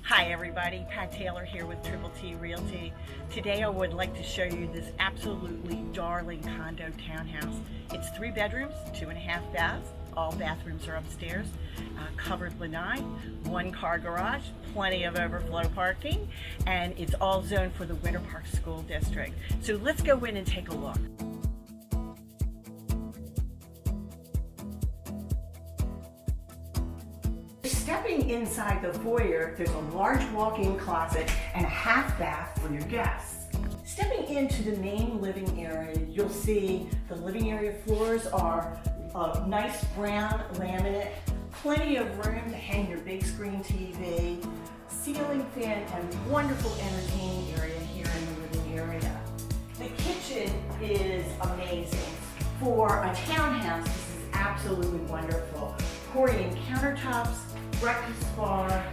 Hi everybody, Pat Taylor here with Triple T Realty. Today I would like to show you this absolutely darling condo townhouse. It's 3 bedrooms, 2.5 baths. All bathrooms are upstairs, covered lanai, 1-car garage, plenty of overflow parking, and it's all zoned for the Winter Park School District. So let's go in and take a look. Stepping inside the foyer, there's a large walk-in closet and a half bath for your guests. Stepping into the main living area, you'll see the living area floors are a nice brown laminate, plenty of room to hang your big screen TV, ceiling fan, and wonderful entertaining area here in the living area. The kitchen is amazing. For a townhouse, this is absolutely wonderful. Corian countertops, breakfast bar,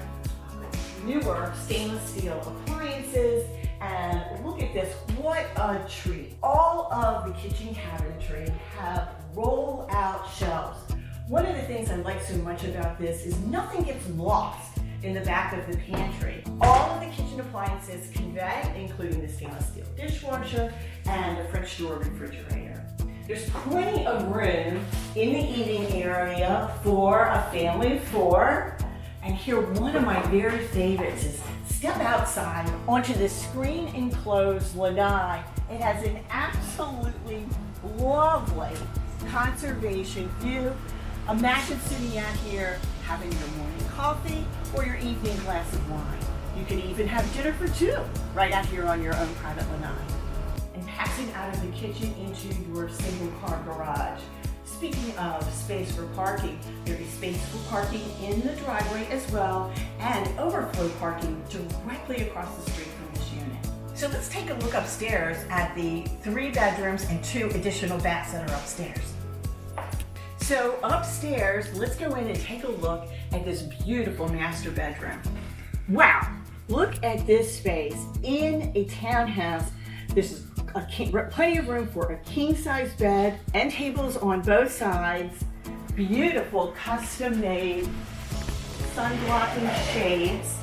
newer stainless steel appliances, and look at this, what a treat. All of the kitchen cabinetry have roll-out shelves. One of the things I like so much about this is nothing gets lost in the back of the pantry. All of the kitchen appliances convey, including the stainless steel dishwasher and the French door refrigerator. There's plenty of room in the eating area for a family of 4. And here, one of my very favorites is step outside onto this screen enclosed lanai. It has an absolutely lovely conservation view. Imagine sitting out here having your morning coffee or your evening glass of wine. You can even have dinner for 2 right out here on your own private lanai. And passing out of the kitchen into your single-car garage. Speaking of space for parking, there is space for parking in the driveway as well, and overflow parking directly across the street from this unit. So let's take a look upstairs at the 3 bedrooms and 2 additional baths that are upstairs. So upstairs, let's go in and take a look at this beautiful master bedroom. Wow, look at this space in a townhouse. This is plenty of room for a king-size bed and tables on both sides. Beautiful custom-made sun-blocking shades.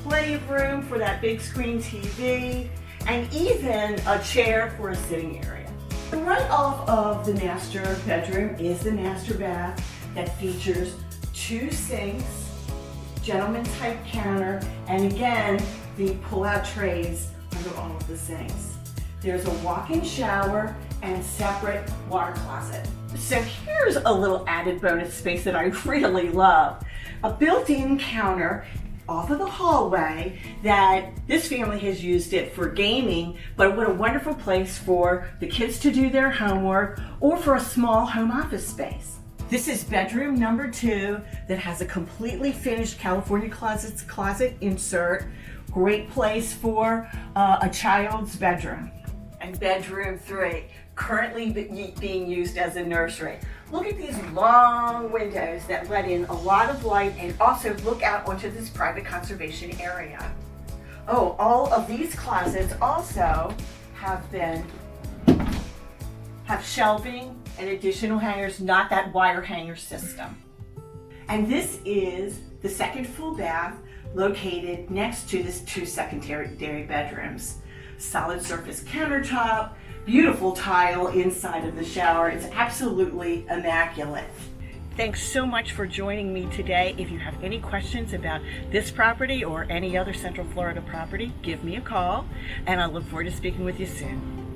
Plenty of room for that big screen TV, and even a chair for a sitting area. Right off of the master bedroom is the master bath that features 2 sinks, gentleman's type counter, and again, the pull-out trays under all of the sinks. There's a walk-in shower and separate water closet. So here's a little added bonus space that I really love. A built-in counter off of the hallway that this family has used it for gaming, but what a wonderful place for the kids to do their homework or for a small home office space. This is bedroom number 2 that has a completely finished California closet insert. Great place for a child's bedroom. And bedroom 3, currently being used as a nursery. Look at these long windows that let in a lot of light and also look out onto this private conservation area. Oh, all of these closets also have shelving and additional hangers, not that wire hanger system. And this is the 2nd full bath located next to this 2 secondary bedrooms. Solid surface countertop, beautiful tile inside of the shower. It's absolutely immaculate. Thanks so much for joining me today. If you have any questions about this property or any other Central Florida property, give me a call, and I look forward to speaking with you soon.